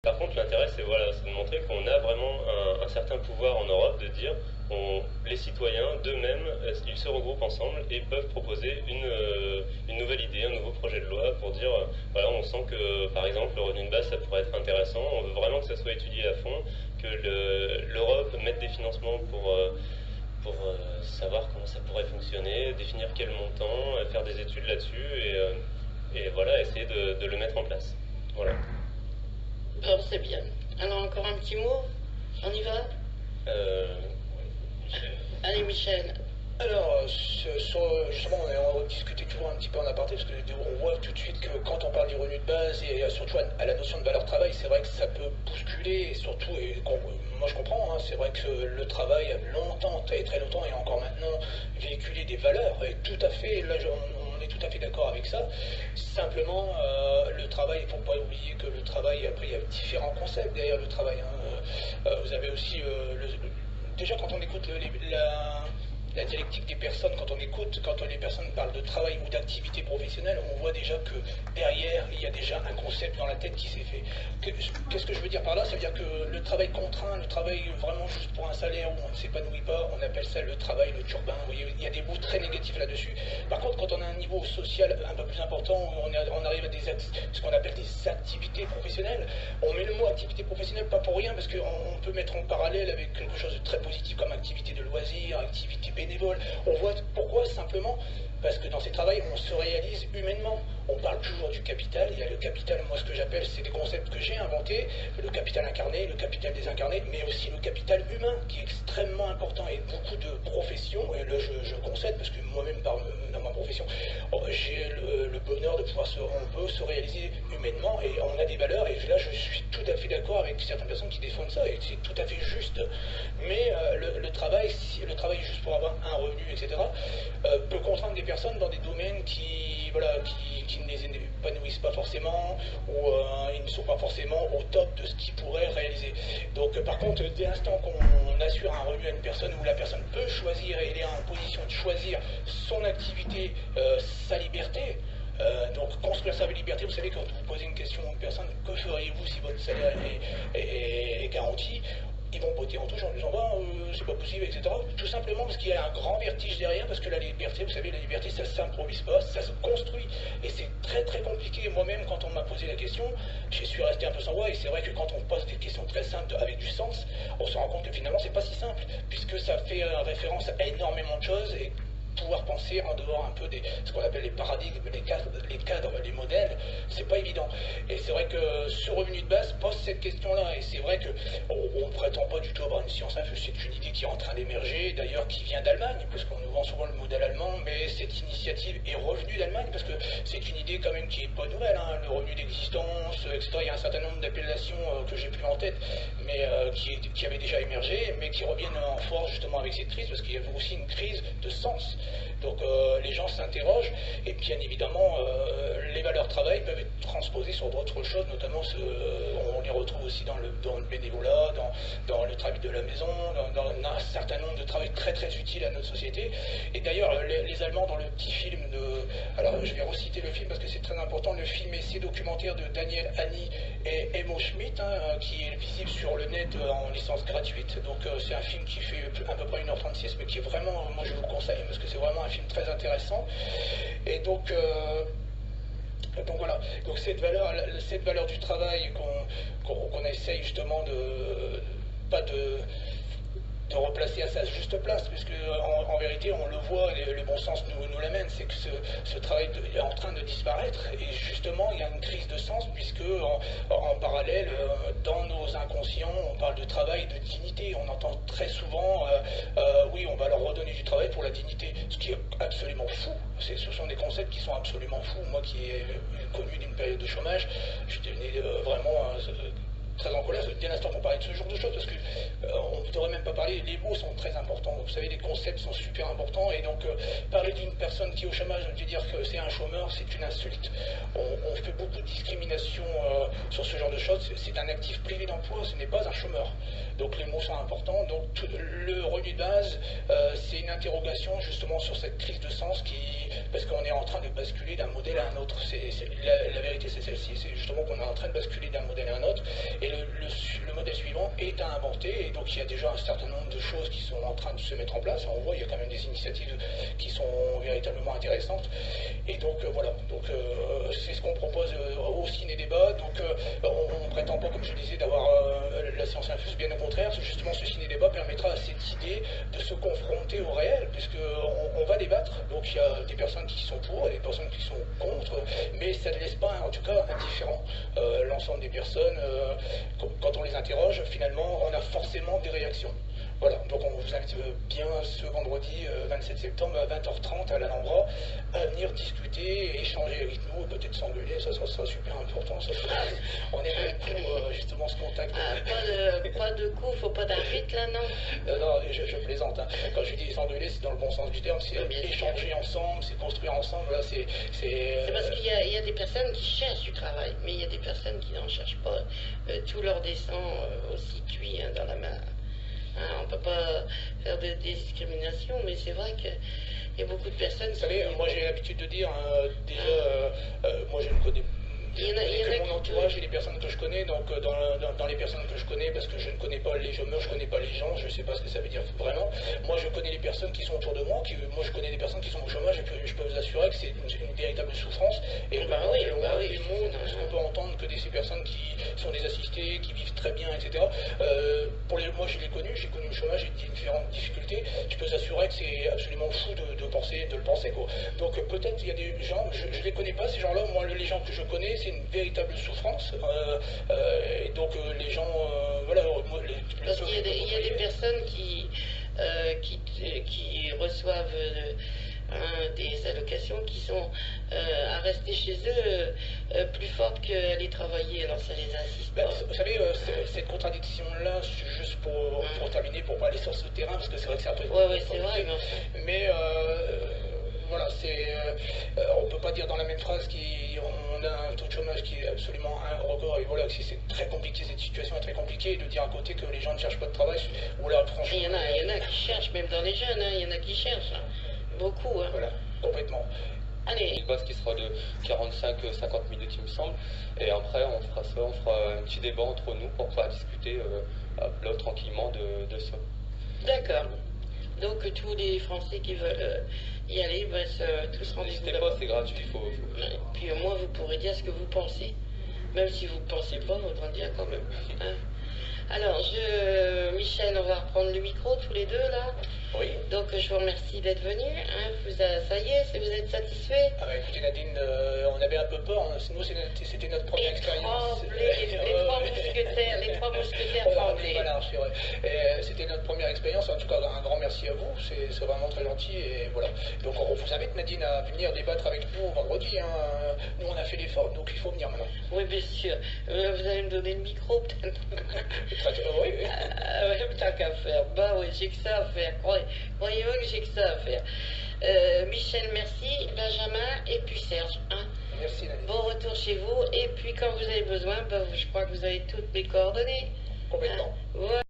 Par contre, l'intérêt, c'est voilà, c'est de montrer qu'on a vraiment un certain pouvoir en Europe de dire les citoyens d'eux-mêmes, ils se regroupent ensemble et peuvent proposer une nouvelle idée, un nouveau projet de loi pour dire, voilà, on sent que, par exemple, le revenu de base, ça pourrait être intéressant, on veut vraiment que ça soit étudié à fond, que l'Europe mette des financements pour savoir comment ça pourrait fonctionner, définir quel montant, faire des études là-dessus et voilà, essayer de le mettre en place. Voilà. Bon, c'est bien. Alors, encore un petit mot. On y va? Michel. Allez, Michel. Alors, justement, on va discuter toujours un petit peu en aparté, parce qu'on voit tout de suite que quand on parle du revenu de base, et surtout à la notion de valeur travail, c'est vrai que ça peut bousculer, et surtout, moi je comprends, hein, c'est vrai que le travail a longtemps, très très longtemps, et encore maintenant, véhiculé des valeurs, et tout à fait, là on est tout à fait d'accord avec ça. Simplement, le travail, il ne faut pas oublier que le travail, après il y a différents concepts derrière le travail. Hein. Vous avez aussi, déjà quand on écoute la dialectique des personnes, quand les personnes parlent de travail ou d'activité professionnelle, on voit déjà que derrière, il y a déjà un concept dans la tête qui s'est fait. Qu'est-ce que je veux dire par là? Ça veut dire que le travail contraint, le travail vraiment juste pour un salaire où on ne s'épanouit pas, on appelle ça le travail, le turbin. Vous voyez, il y a des mots très négatifs là-dessus. Par contre, quand on a un niveau social un peu plus important, on arrive à ce qu'on appelle des activités professionnelles, on met le mot activité professionnelle pas pour rien, parce qu'on peut mettre en parallèle avec quelque chose de très positif comme activité de loisir, activité bénévole. On voit pourquoi, simplement parce que dans ces travails, on se réalise humainement. On parle toujours du capital. Il y a le capital, moi ce que j'appelle, c'est des concepts que j'ai inventés, le capital incarné, le capital désincarné, mais aussi le capital humain, qui est extrêmement important. Et beaucoup de professions, et là je concède, parce que moi-même dans ma profession, j'ai le bonheur de pouvoir on peut se réaliser humainement, et on a des valeurs, et là je suis tout à fait d'accord avec certaines personnes qui défendent ça, et c'est tout à fait juste. Mais le travail juste pour avoir un revenu, etc., peut contraindre des personnes dans des domaines qui ne les épanouissent pas forcément, ou ils ne sont pas forcément au top de ce qu'ils pourraient réaliser. Donc par contre, dès l'instant qu'on assure un revenu à une personne, où la personne peut choisir, et elle est en position de choisir son activité, sa liberté, donc construire sa liberté. Vous savez, quand vous posez une question à une personne, que feriez-vous si votre salaire est garanti, ils vont botter en touche en disant c'est pas possible, etc. Tout simplement parce qu'il y a un grand vertige derrière, parce que la liberté, vous savez, la liberté, ça s'improvise pas, ça se construit, et c'est très très compliqué. Moi-même, quand on m'a posé la question, je suis resté un peu sans voix, et c'est vrai que quand on pose des questions très simples avec du sens, on se rend compte que finalement c'est pas si simple, puisque ça fait référence à énormément de choses, et pouvoir penser en dehors un peu ce qu'on appelle les paradigmes, les cadres, les modèles, c'est pas évident. Et c'est vrai que ce revenu de base pose cette question-là, et c'est vrai qu'on ne prétend pas du tout avoir une science infuse, c'est une idée qui est en train d'émerger, d'ailleurs qui vient d'Allemagne, parce qu'on nous vend souvent le modèle allemand, mais cette initiative est revenue d'Allemagne, parce que c'est une idée quand même qui est pas nouvelle, hein, le revenu d'existence, etc. Il y a un certain nombre d'appellations que j'ai plus en tête, mais qui avaient déjà émergé, mais qui reviennent en force justement avec cette crise, parce qu'il y avait aussi une crise de sens. Donc les gens s'interrogent, et bien évidemment les valeurs travail peuvent être transposées sur d'autres choses, notamment on les retrouve aussi dans le bénévolat, dans le travail de la maison, dans un certain nombre de travaux très très utiles à notre société. Et d'ailleurs les Allemands, dans le petit film alors je vais reciter le film parce que c'est très important, le film essai documentaire de Daniel Hanni et Emo Schmidt, hein, qui est visible sur le net en licence gratuite. Donc c'est un film qui fait à peu près 1h36, mais qui est vraiment, moi je vous le conseille, parce que c'est vraiment un film très intéressant. Et donc voilà, donc cette valeur du travail qu'on essaye justement pas de replacer à sa juste place, puisque en vérité on le voit, le bon sens nous l'amène, c'est que ce travail est en train de disparaître, et justement il y a une crise de sens, puisque en parallèle, dans nos inconscients, on parle de travail, de dignité. On entend très souvent oui, on va leur redonner du travail pour la dignité, ce qui est absolument fou. Ce sont des concepts qui sont absolument fous. Moi qui ai connu d'une période de chômage, j'étais vraiment très en colère. bien l'instant qu'on parlait de ce genre de choses, parce que on ne devrait même pas parler, les mots sont très importants. Vous savez, les concepts sont super importants, et donc parler d'une personne qui est au chômage, je veux dire que c'est un chômeur, c'est une insulte. On fait beaucoup de discrimination sur ce genre de choses. C'est un actif privé d'emploi, ce n'est pas un chômeur. Donc les mots sont importants. Donc le revenu de base, c'est une interrogation justement sur cette crise de sens parce qu'on est en train de basculer d'un modèle à un autre. La vérité, c'est celle-ci. C'est justement qu'on est en train de basculer d'un modèle à un autre, et le modèle suivant est à inventer. Et donc il y a déjà un certain nombre de choses qui sont en train de se mettre en place. On voit, il y a quand même des initiatives qui sont véritablement intéressantes. Et donc voilà. Donc c'est ce qu'on propose au ciné-débat. Donc on ne prétend pas, comme je disais, d'avoir la science infuse. Bien au contraire, justement, ce ciné-débat permettra à cette idée de se confronter au réel, puisqu'on va débattre. Donc il y a des personnes qui sont pour et des personnes qui sont contre, mais ça ne laisse pas, en tout cas, indifférent l'ensemble des personnes. Quand on les interroge, finalement, on a forcément des réactions. Voilà, donc on vous invite bien ce vendredi 27 septembre à 20h30 à l'Alhambra à venir discuter et échanger avec nous, peut-être s'engueuler, ça sera super important. On aimerait beaucoup justement ce contact. Pas de coup, faut pas d'arbitre là, non? Non, je plaisante. Hein. Quand je dis s'engueuler, c'est dans le bon sens du terme, c'est échanger ensemble, c'est construire ensemble. Voilà, c'est parce qu'il y a des personnes qui cherchent du travail, mais il y a des personnes qui n'en cherchent pas. Tout leur descend aussi cuit dans la main. On ne peut pas faire des discriminations, mais c'est vrai qu'il y a beaucoup de personnes. Vous savez, moi j'ai l'habitude de dire, moi je ne connais que mon entourage et les personnes que je connais, donc dans les personnes que je connais, parce que je ne connais pas les chômeurs, je ne connais pas les gens, je ne sais pas ce que ça veut dire vraiment. Moi je connais les personnes qui sont autour de moi, moi je connais des personnes qui sont au chômage, et je peux vous assurer que c'est une véritable souffrance. Et les mots, ce qu'on peut entendre que ces personnes qui sont des assistés, qui vivent très bien, etc. Moi j'ai connu le chômage et différentes difficultés. Je peux vous assurer que c'est absolument fou de le penser, quoi. Donc peut-être il y a des gens, je ne les connais pas ces gens-là, moi les gens que je connais, c'est une véritable souffrance. Et donc les gens, voilà. Parce qu'il y a des personnes qui reçoivent des allocations qui sont à rester chez eux plus fortes qu'aller travailler, alors ça les assiste pas. Vous savez, cette contradiction-là, juste pour terminer, pour pas aller sur ce terrain, parce que c'est vrai que c'est un peu... Oui, c'est vrai. Mais voilà, on ne peut pas dire dans la même phrase qu'on a un taux de chômage qui est absolument un record, et voilà, que c'est très compliqué, cette situation est très compliquée, et de dire à côté que les gens ne cherchent pas de travail, ou là, franchement... Il y en a qui cherchent, même dans les jeunes, il y en a qui cherchent, beaucoup. Voilà, complètement. Allez. Une base qui sera de 45-50 minutes, il me semble, et après on fera un petit débat entre nous pour pouvoir discuter là, tranquillement de ça. D'accord. Donc tous les Français qui veulent y aller, tous rendez-vous. N'hésitez pas, c'est gratuit, Puis au moins vous pourrez dire ce que vous pensez. Même si vous ne pensez pas, vous devez le dire quand même. Hein. Alors, Michel, on va reprendre le micro tous les deux là. Oui. Donc je vous remercie d'être venu. Hein. Ça y est, vous êtes satisfait? Écoutez Nadine, on avait un peu peur. Nous, c'était notre première expérience. Les trois mousquetaires tremblaient. Voilà, c'est vrai. C'était notre première expérience. En tout cas, un grand merci à vous. C'est vraiment très gentil. Et voilà. Donc on vous invite Nadine à venir débattre avec nous vendredi. Hein. Nous, on a fait l'effort, donc il faut venir maintenant. Oui, bien sûr. Vous allez me donner le micro peut-être? Oui. Tant qu'à faire. Bah oui, j'ai que ça à faire. Croyez-moi que j'ai que ça à faire. Michel, merci. Benjamin et puis Serge. Hein. Merci Nadine. Bon retour chez vous. Et puis quand vous avez besoin, je crois que vous avez toutes mes coordonnées. Complètement. Hein. Voilà.